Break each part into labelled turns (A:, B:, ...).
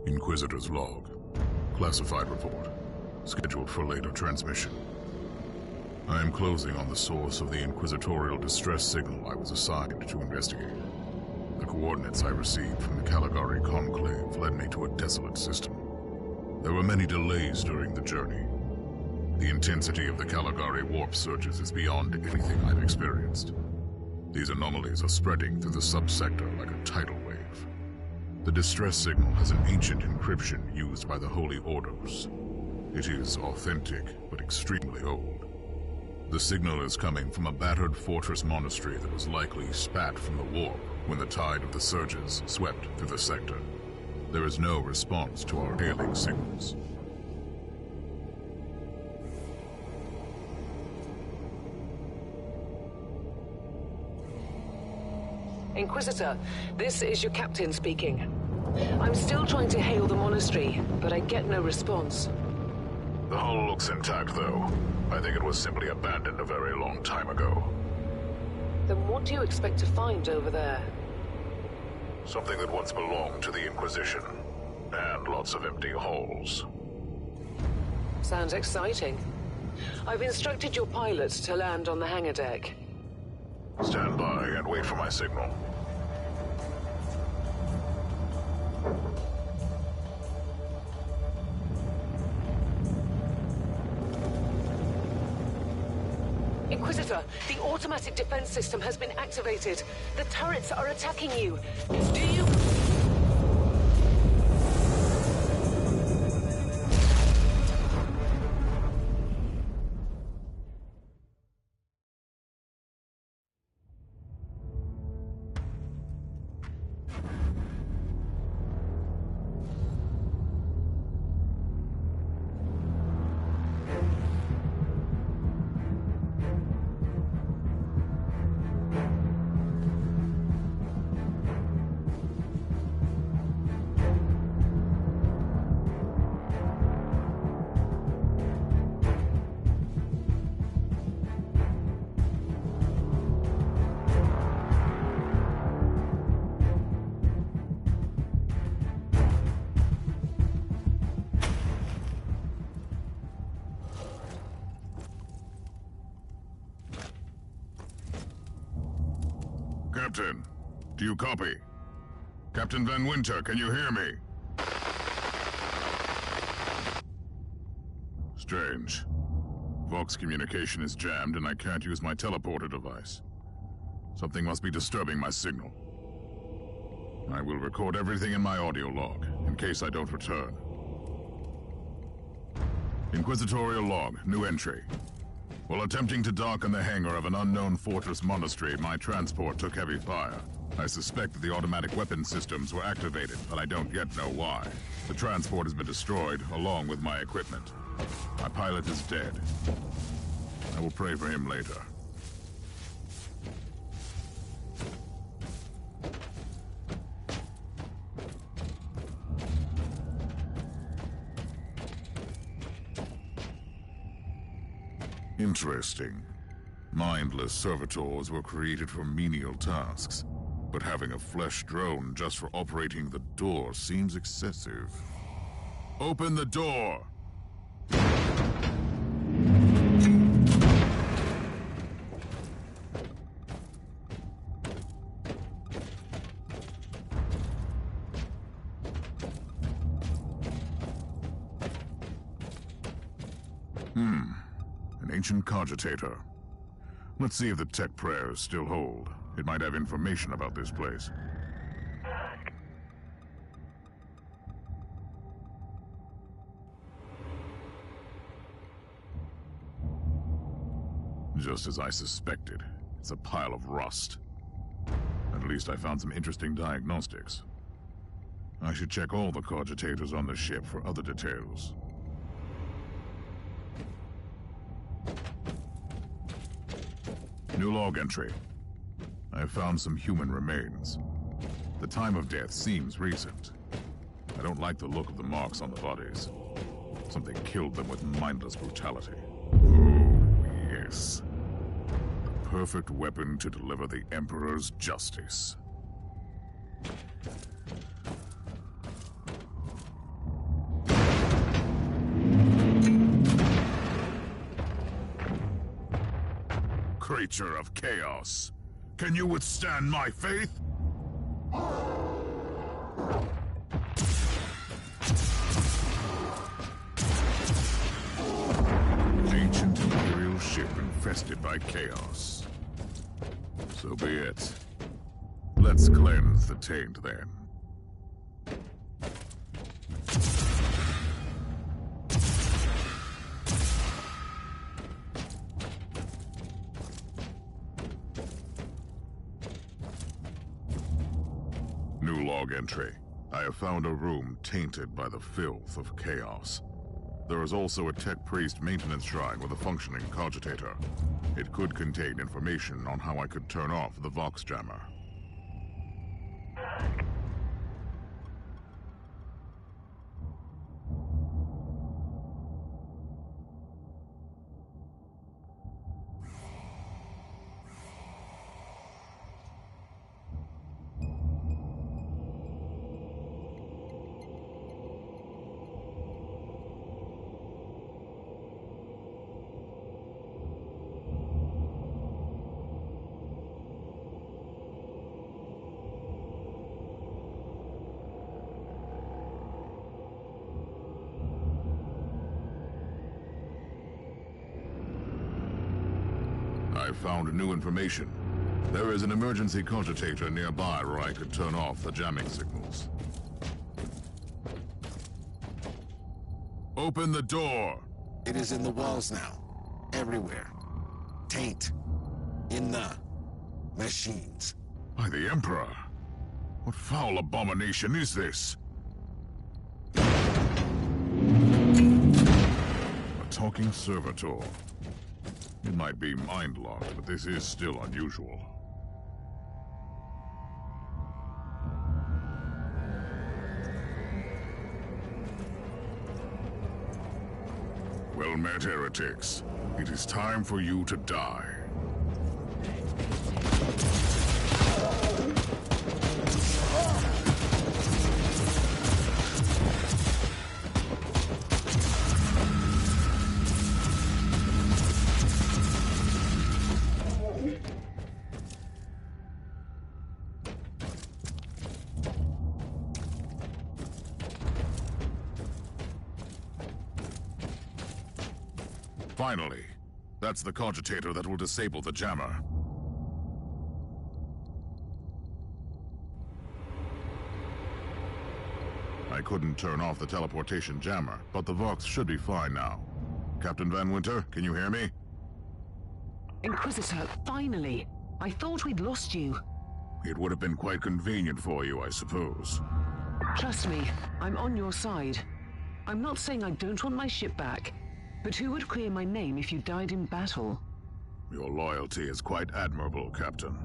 A: Inquisitor's log. Classified report. Scheduled for later transmission. I am closing on the source of the inquisitorial distress signal I was assigned to investigate. The coordinates I received from the Caligari Conclave led me to a desolate system. There were many delays during the journey. The intensity of the Caligari warp surges is beyond anything I've experienced. These anomalies are spreading through the subsector like a tidal wave. The distress signal has an ancient encryption used by the Holy Orders. It is authentic, but extremely old. The signal is coming from a battered fortress monastery that was likely spat from the warp when the tide of the surges swept through the sector. There is no response to our hailing signals.
B: Inquisitor, this is your captain speaking. I'm still trying to hail the monastery, but I get no response.
A: The hull looks intact, though. I think it was simply abandoned a very long time ago.
B: Then what do you expect to find over there?
A: Something that once belonged to the Inquisition, and lots of empty holes.
B: Sounds exciting. I've instructed your pilots to land on the hangar deck.
A: Stand by and wait for my signal.
B: Inquisitor, the automatic defense system has been activated. The turrets are attacking you. Do you...
A: Captain, do you copy? Captain Van Winter, can you hear me? Strange. Vox communication is jammed and I can't use my teleporter device. Something must be disturbing my signal. I will record everything in my audio log, in case I don't return. Inquisitorial log, new entry. While attempting to dock in the hangar of an unknown fortress monastery, my transport took heavy fire. I suspect that the automatic weapon systems were activated, but I don't yet know why. The transport has been destroyed, along with my equipment. My pilot is dead. I will pray for him later. Interesting. Mindless servitors were created for menial tasks, but having a flesh drone just for operating the door seems excessive. Open the door! An ancient cogitator. Let's see if the tech prayers still hold. It might have information about this place. Just as I suspected, it's a pile of rust. At least I found some interesting diagnostics. I should check all the cogitators on the ship for other details. New log entry. I found some human remains. The time of death seems recent. I don't like the look of the marks on the bodies. Something killed them with mindless brutality. Oh, yes. The perfect weapon to deliver the Emperor's justice. creature of chaos. Can you withstand my faith? Ancient Imperial ship infested by chaos. So be it. Let's cleanse the taint then. New log entry. I have found a room tainted by the filth of chaos. There is also a tech priest maintenance shrine with a functioning cogitator. It could contain information on how I could turn off the Vox jammer. I found new information. There is an emergency cogitator nearby where I could turn off the jamming signals. Open the door!
C: It is in the walls now. Everywhere. Taint. In the machines.
A: By the Emperor! What foul abomination is this? A talking servitor. It might be mind-locked, but this is still unusual. Well met, heretics. It is time for you to die. Finally, that's the cogitator that will disable the jammer. I couldn't turn off the teleportation jammer, but the Vox should be fine now. Captain Van Winter, can you hear me?
B: Inquisitor, finally! I thought we'd lost you.
A: It would have been quite convenient for you, I suppose.
B: Trust me, I'm on your side. I'm not saying I don't want my ship back, but who would clear my name if you died in battle?
A: Your loyalty is quite admirable, Captain.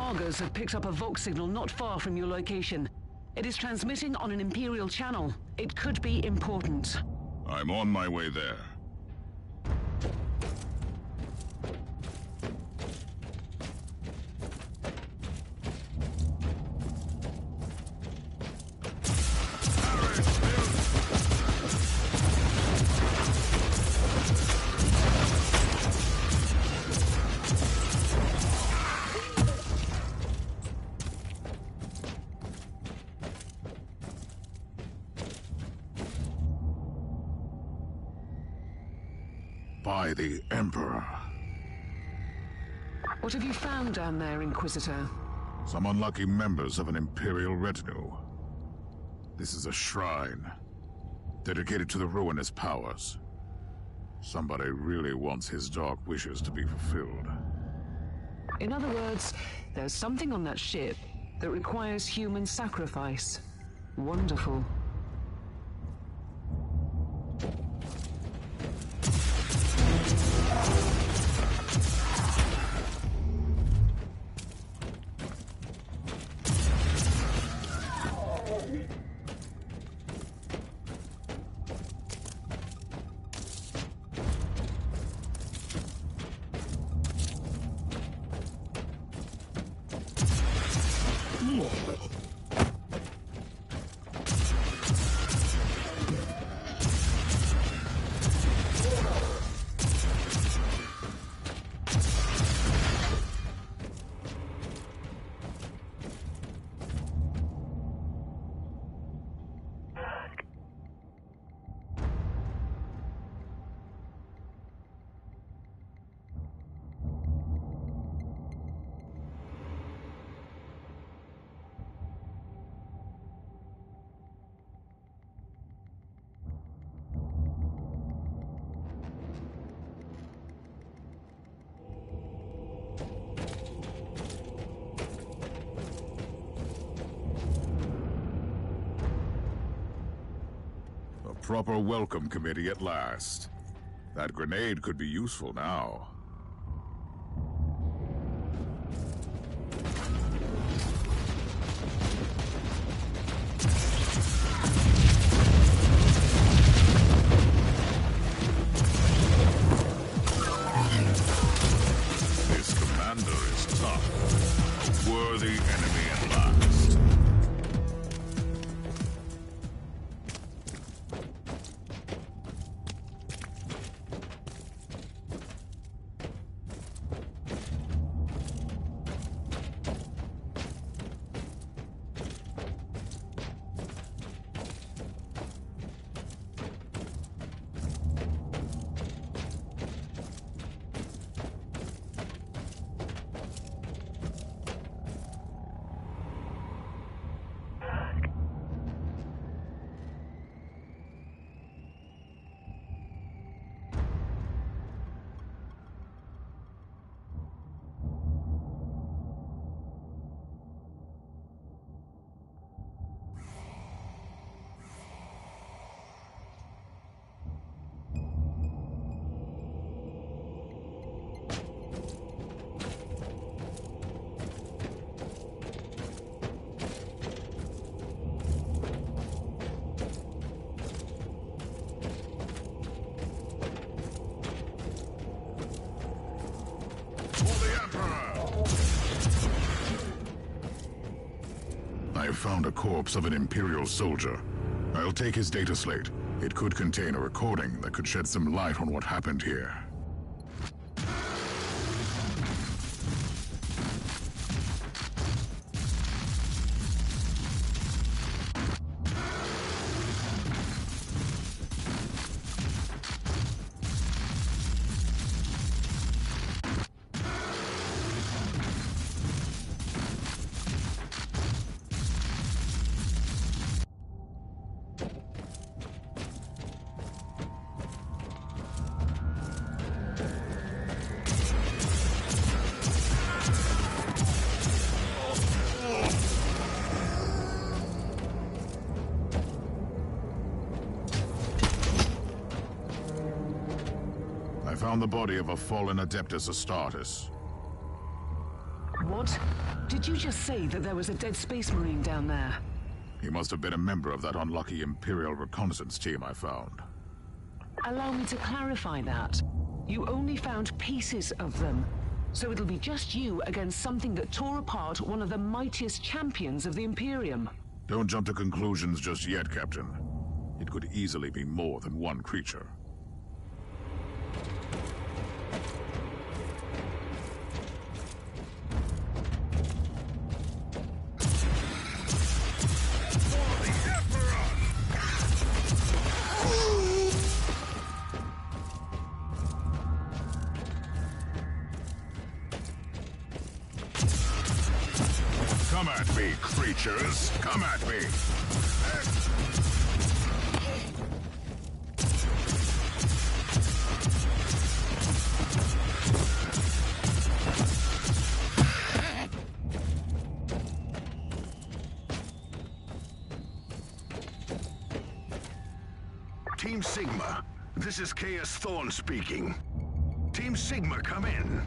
B: Argos have picked up a Vox signal not far from your location. It is transmitting on an Imperial channel. It could be important.
A: I'm on my way there. By the Emperor.
B: What have you found down there, Inquisitor?
A: Some unlucky members of an Imperial retinue. This is a shrine, dedicated to the ruinous powers. Somebody really wants his dark wishes to be fulfilled.
B: In other words, there's something on that ship that requires human sacrifice. Wonderful.
A: Proper welcome committee at last. That grenade could be useful now. This commander is tough. A worthy enemy at last. I have found a corpse of an Imperial soldier. I'll take his data slate. It could contain a recording that could shed some light on what happened here. I found the body of a fallen Adeptus Astartes.
B: What? Did you just say that there was a dead space marine down there?
A: He must have been a member of that unlucky Imperial reconnaissance team I found.
B: Allow me to clarify that. You only found pieces of them. So it'll be just you against something that tore apart one of the mightiest champions of the Imperium.
A: Don't jump to conclusions just yet, Captain. It could easily be more than one creature. Come at me, creatures! Come at me!
D: Team Sigma, this is Chaos Thorn speaking. Team Sigma, come in.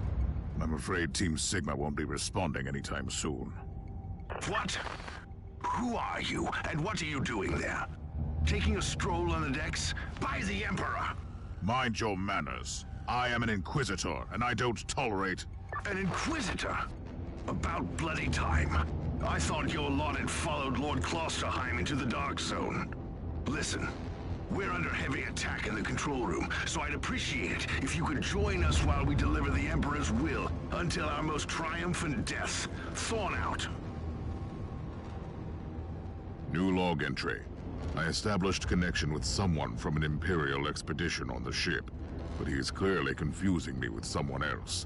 A: I'm afraid Team Sigma won't be responding anytime soon.
D: What? Who are you, and what are you doing there? Taking a stroll on the decks? By the Emperor!
A: Mind your manners. I am an Inquisitor, and I don't tolerate...
D: An Inquisitor? About bloody time. I thought your lot had followed Lord Klosterheim into the Dark Zone. Listen, we're under heavy attack in the control room, so I'd appreciate it if you could join us while we deliver the Emperor's will until our most triumphant death. Thorn out.
A: New log entry. I established connection with someone from an Imperial expedition on the ship, but he is clearly confusing me with someone else.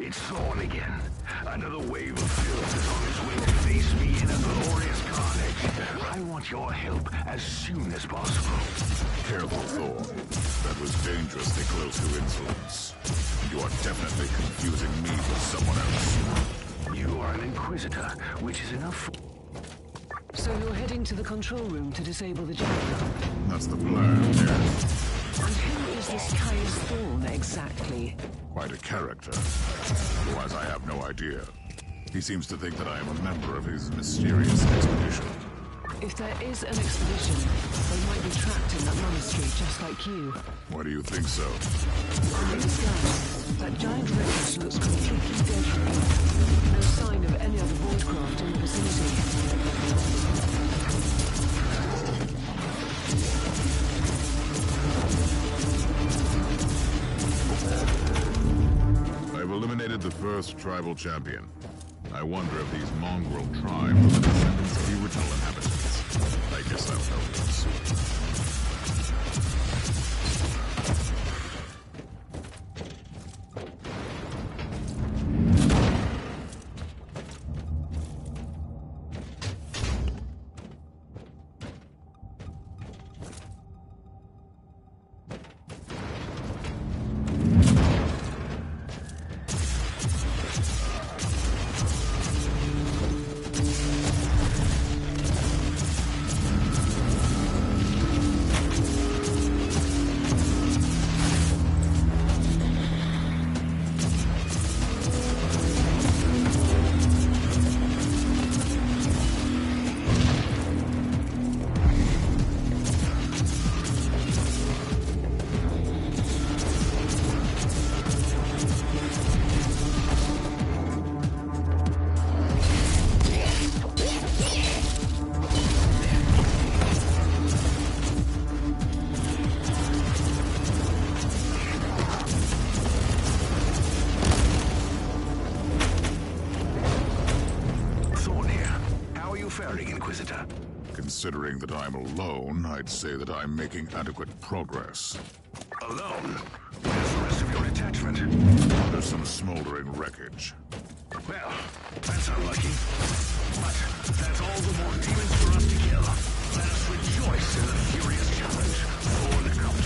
D: It's Thorn again. Another wave of filth is on its way to face me in a glorious carnage. I want your help as soon as possible.
A: Careful, Thorn. That was dangerously close to insolence. You are definitely confusing me with someone else.
D: You are an Inquisitor, which is enough.
B: So you're heading to the control room to disable the jackal?
A: That's the plan, yes.
B: And who is this Caius Thorn exactly?
A: Quite a character. Otherwise, I have no idea. He seems to think that I am a member of his mysterious expedition.
B: If there is an expedition, they might be trapped in that monastery just like you.
A: Why do you think so?
B: Look at the sky. That giant wreckage looks completely dead from here. No sign of any other voidcraft in the vicinity.
A: I've eliminated the first tribal champion. I wonder if these mongrel tribes are the descendants of the original inhabitants. I guess I'll know them soon.
D: Inquisitor.
A: Considering that I'm alone, I'd say that I'm making adequate progress.
D: Alone? Where's the rest of your detachment?
A: There's some smoldering wreckage.
D: Well, that's unlucky. But that's all the more demons for us to kill. Let us rejoice in the furious challenge. Thorn out.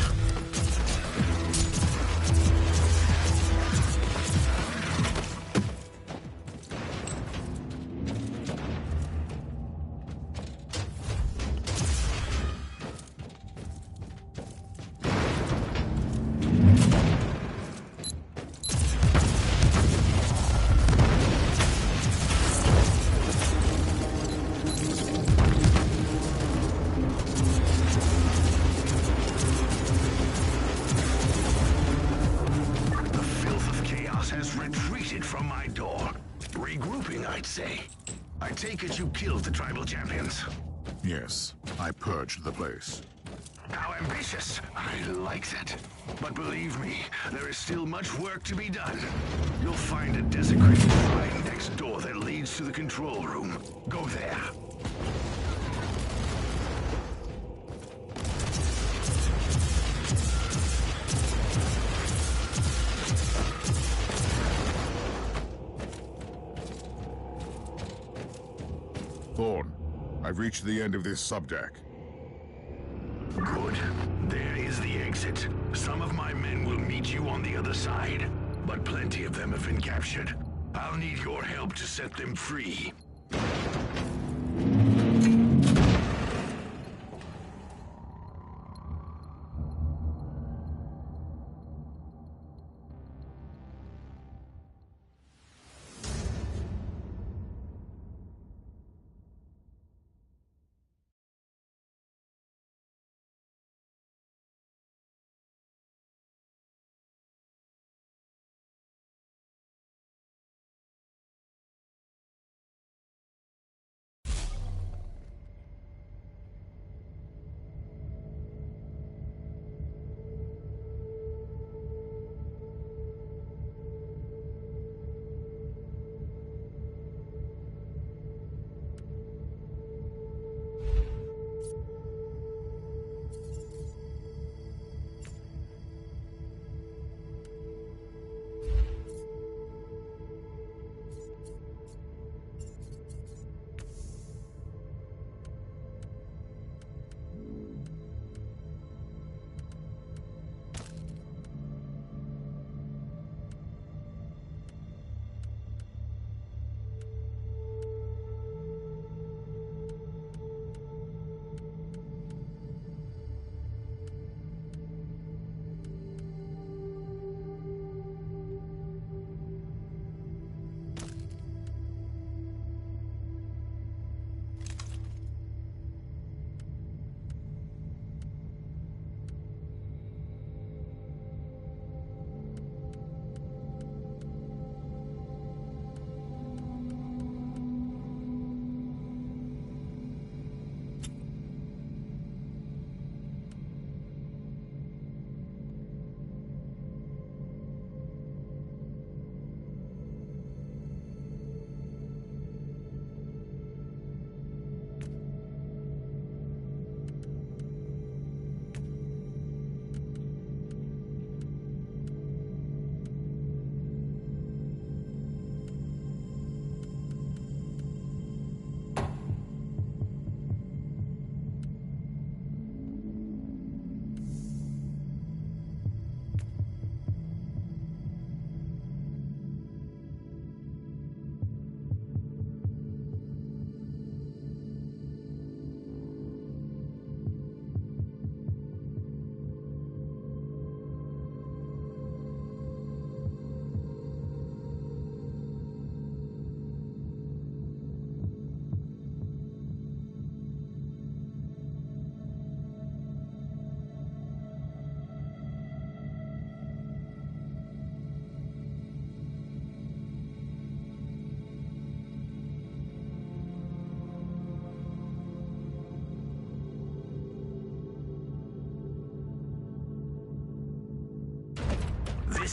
D: From my door. Regrouping, I'd say. I take it you killed the tribal champions.
A: Yes, I purged the place.
D: How ambitious. I like that. But believe me, there is still much work to be done. You'll find a desecrated shrine next door that leads to the control room. Go there.
A: Thorn, I've reached the end of this subdeck.
D: Good. There is the exit. Some of my men will meet you on the other side, but plenty of them have been captured. I'll need your help to set them free.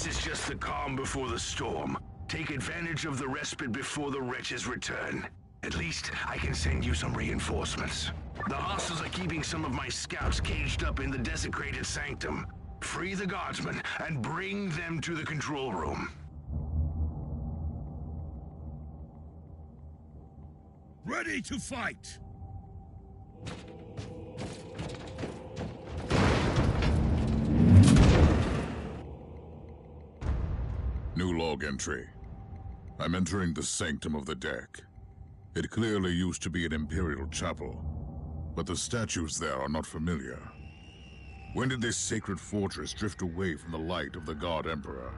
D: This is just the calm before the storm. Take advantage of the respite before the wretches return. At least, I can send you some reinforcements. The hostiles are keeping some of my scouts caged up in the desecrated sanctum. Free the guardsmen and bring them to the control room.
E: Ready to fight!
A: New log entry. I'm entering the sanctum of the deck. It clearly used to be an Imperial chapel, but the statues there are not familiar. When did this sacred fortress drift away from the light of the God Emperor?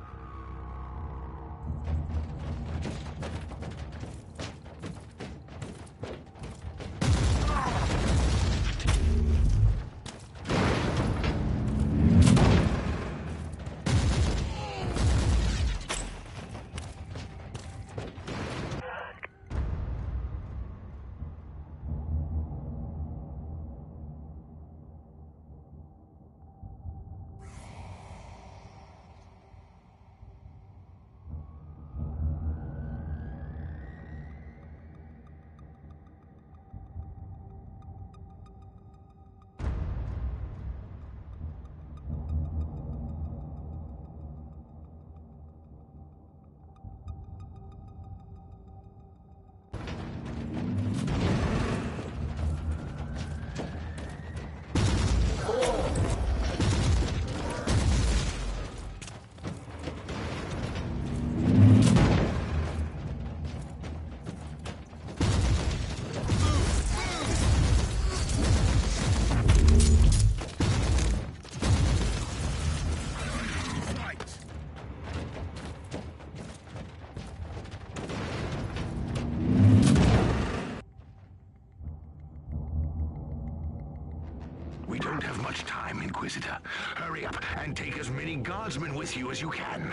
D: We don't have much time, Inquisitor. Hurry up and take as many guardsmen with you as you can.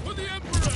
E: For the Emperor!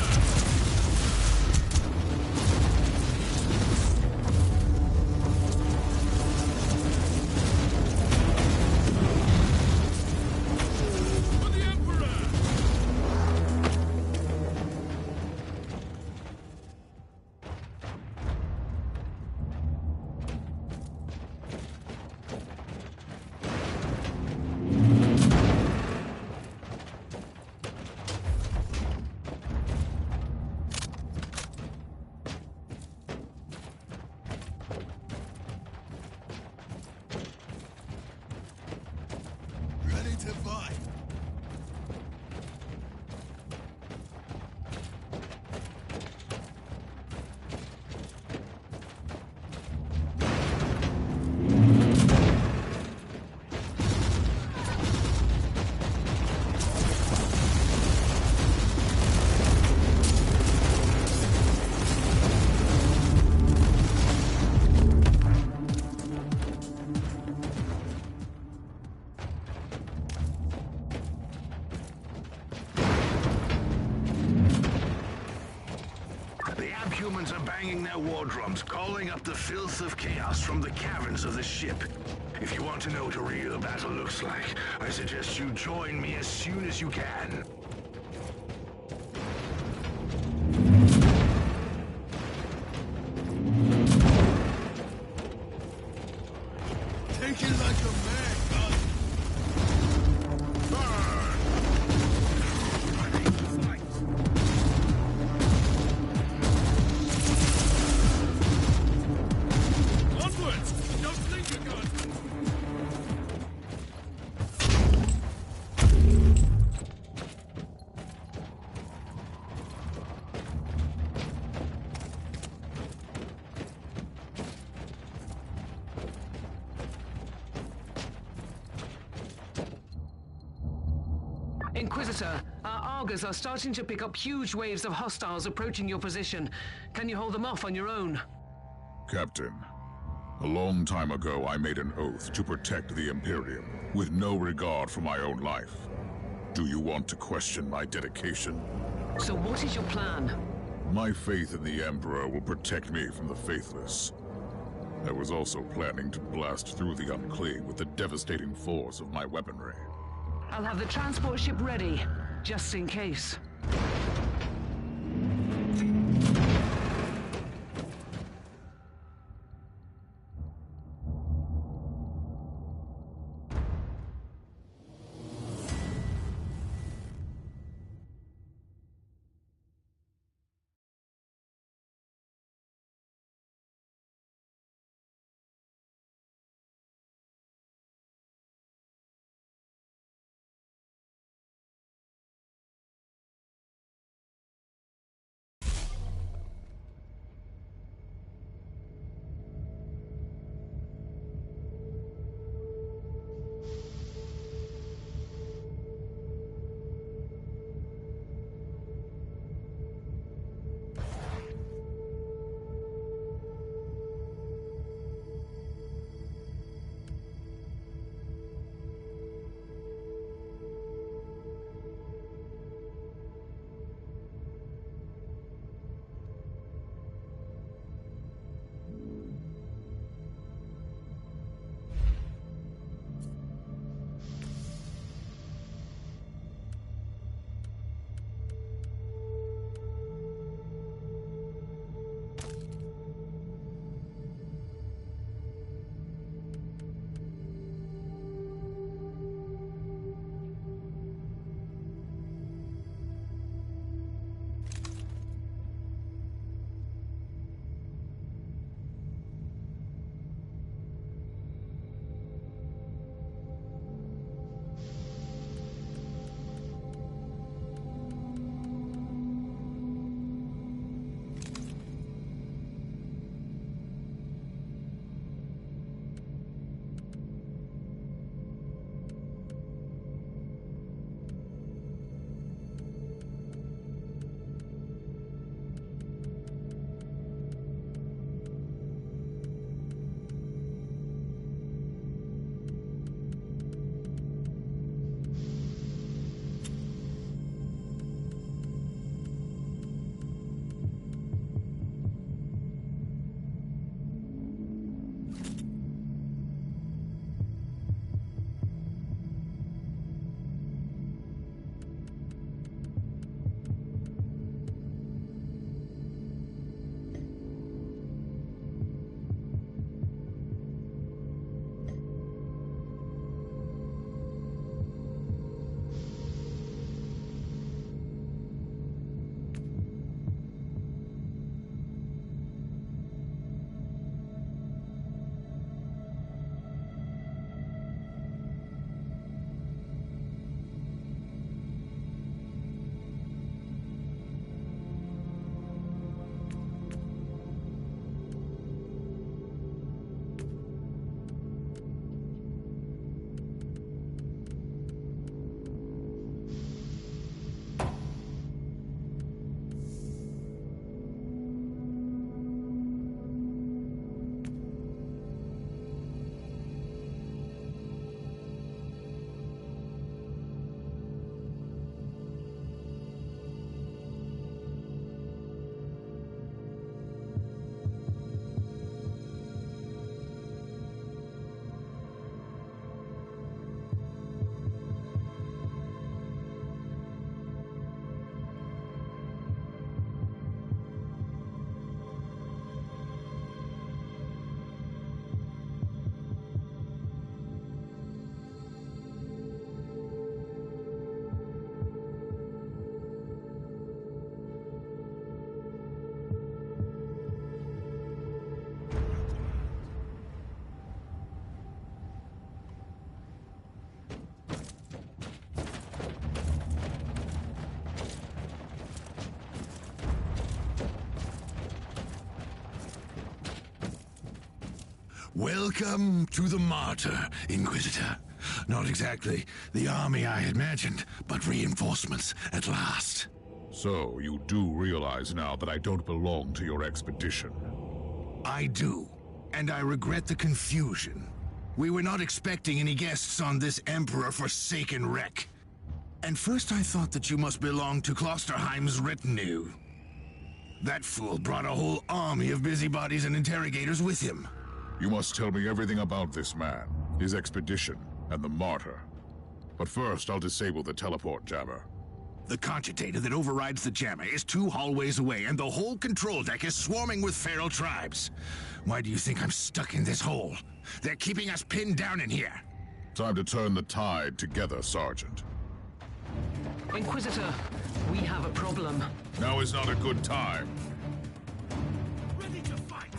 D: Humans are banging their war drums, calling up the filth of chaos from the caverns of the ship. If you want to know what a real battle looks like, I suggest you join me as soon as you can.
E: Take it like a man, God. Burn! Ready to fight. Onwards! Don't linger, God.
B: Inquisitor, our Argos are starting to pick up huge waves of hostiles approaching your position. Can you hold them off on your own?
A: Captain, a long time ago I made an oath to protect the Imperium, with no regard for my own life. Do you want to question my dedication?
B: So what is your plan?
A: My faith in the Emperor will protect me from the faithless. I was also planning to blast through the Enclave with the devastating force of my weaponry.
B: I'll have the transport ship ready, just in case.
D: Welcome to the Martyr, Inquisitor. Not exactly the army I had imagined, but reinforcements at last.
A: So, you do realize now that I don't belong to your expedition?
D: I do, and I regret the confusion. We were not expecting any guests on this Emperor-forsaken wreck. And first I thought that you must belong to Klosterheim's retinue. That fool brought a whole army of busybodies and interrogators with him.
A: You must tell me everything about this man, his expedition, and the Martyr. But first, I'll disable the teleport jammer.
D: The cogitator that overrides the jammer is 2 hallways away, and the whole control deck is swarming with feral tribes. Why do you think I'm stuck in this hole? They're keeping us pinned down in here.
A: Time to turn the tide together, Sergeant.
B: Inquisitor, we have a problem.
A: Now is not a good time.
E: Ready to fight!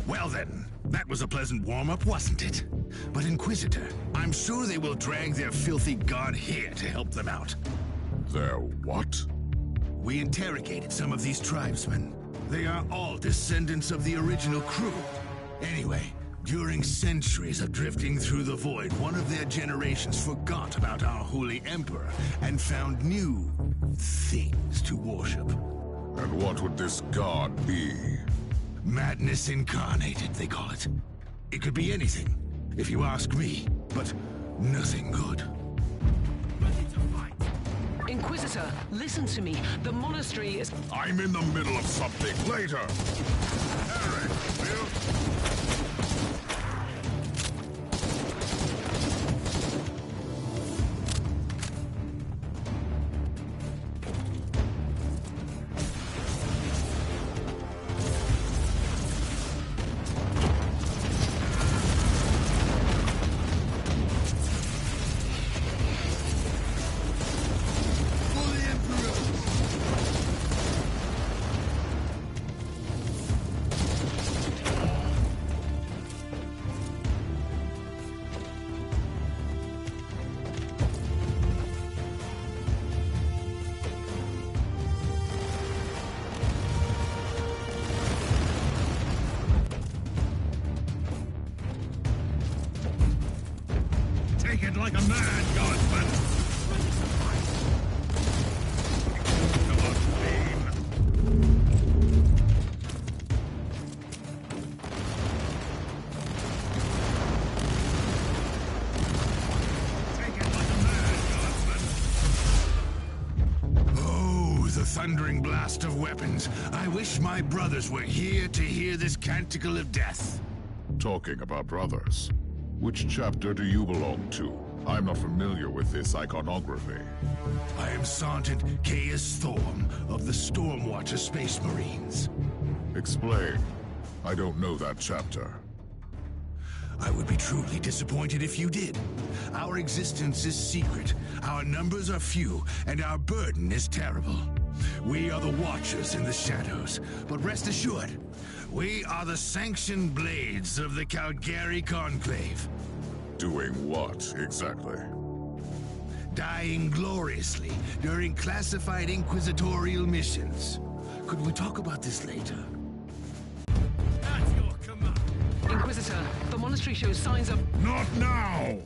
D: Well then, that was a pleasant warm-up, wasn't it? But Inquisitor, I'm sure they will drag their filthy god here to help them out.
A: Their what?
D: We interrogated some of these tribesmen. They are all descendants of the original crew. Anyway, during centuries of drifting through the void, one of their generations forgot about our holy emperor and found new things to worship.
A: And what would this god be?
D: Madness incarnated, they call it. It could be anything, if you ask me, but nothing good.
E: Ready to fight!
B: Inquisitor, listen to me. The monastery is...
A: I'm in the middle of something. Later! Eric, Bill?
E: For the Emperor!
D: Take it like a man, guardsman! Come on, Bane. Take it like a man, guardsman! Oh, the thundering blast of weapons. I wish my brothers were here to hear this canticle of death.
A: Talking about brothers. Which chapter do you belong to? I'm not familiar with this iconography.
D: I am Sergeant Caius Thorm of the Stormwatcher Space Marines.
A: Explain. I don't know that chapter.
D: I would be truly disappointed if you did. Our existence is secret, our numbers are few, and our burden is terrible. We are the Watchers in the shadows, but rest assured, we are the sanctioned blades of the Calgary Conclave.
A: Doing what, exactly?
D: Dying gloriously during classified inquisitorial missions. Could we talk about this later?
E: At your command!
B: Inquisitor, the monastery shows signs of...
A: Not now!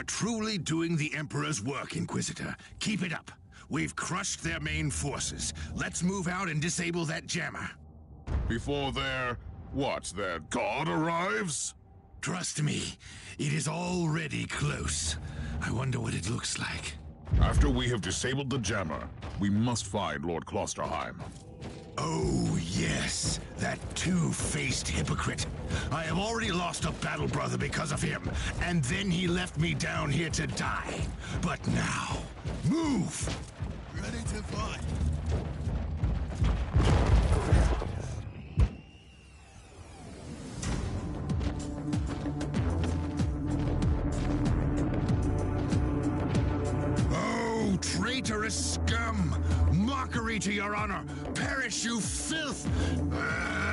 D: truly doing the Emperor's work, Inquisitor. Keep it up. We've crushed their main forces. Let's move out and disable that jammer.
A: Before their god arrives?
D: Trust me, it is already close. I wonder what it looks like.
A: After we have disabled the jammer, we must find Lord Klosterheim.
D: Oh, yes, that two-faced hypocrite. I have already lost a battle brother because of him, and then he left me down here to die. But now, move!
E: Ready to fight.
D: Oh, traitorous scum! Mockery to your honor! Perish, you filth! Ah!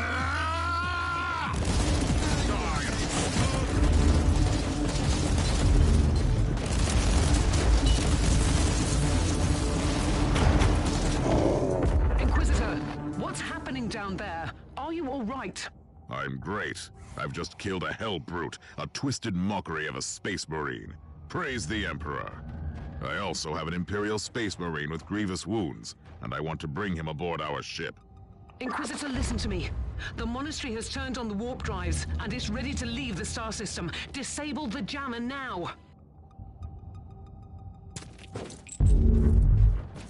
B: Inquisitor, what's happening down there? Are you all right?
A: I'm great. I've just killed a hell brute, a twisted mockery of a space marine. Praise the Emperor. I also have an Imperial space marine with grievous wounds, and I want to bring him aboard our ship.
B: Inquisitor, listen to me. The monastery has turned on the warp drives and is ready to leave the star system. Disable the jammer now.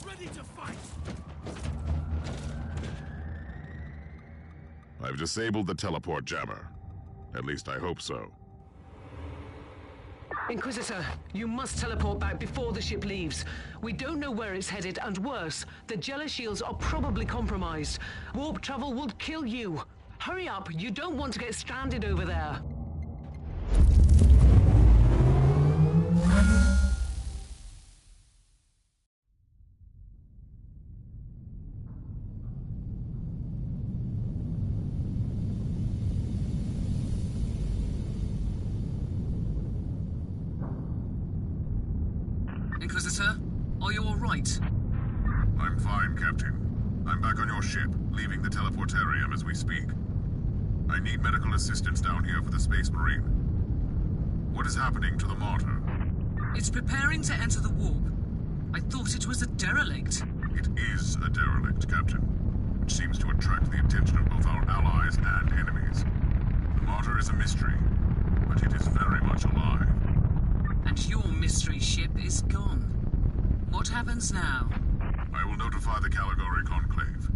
E: Ready to fight.
A: I've disabled the teleport jammer. At least I hope so.
B: Inquisitor, you must teleport back before the ship leaves. We don't know where it's headed, and worse, the Jella shields are probably compromised. Warp travel would kill you. Hurry up, you don't want to get stranded over there. Inquisitor, are you all right?
A: I'm fine, Captain. I'm back on your ship, leaving the teleportarium as we speak. I need medical assistance down here for the Space Marine. What is happening to the Martyr?
B: It's preparing to enter the warp. I thought it was a derelict.
A: It is a derelict, Captain, which seems to attract the attention of both our allies and enemies. The Martyr is a mystery, but it is very much alive.
B: And your mystery ship is gone. What happens now?
A: I will notify the Caligari Conclave.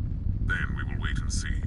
A: Then we will wait and see.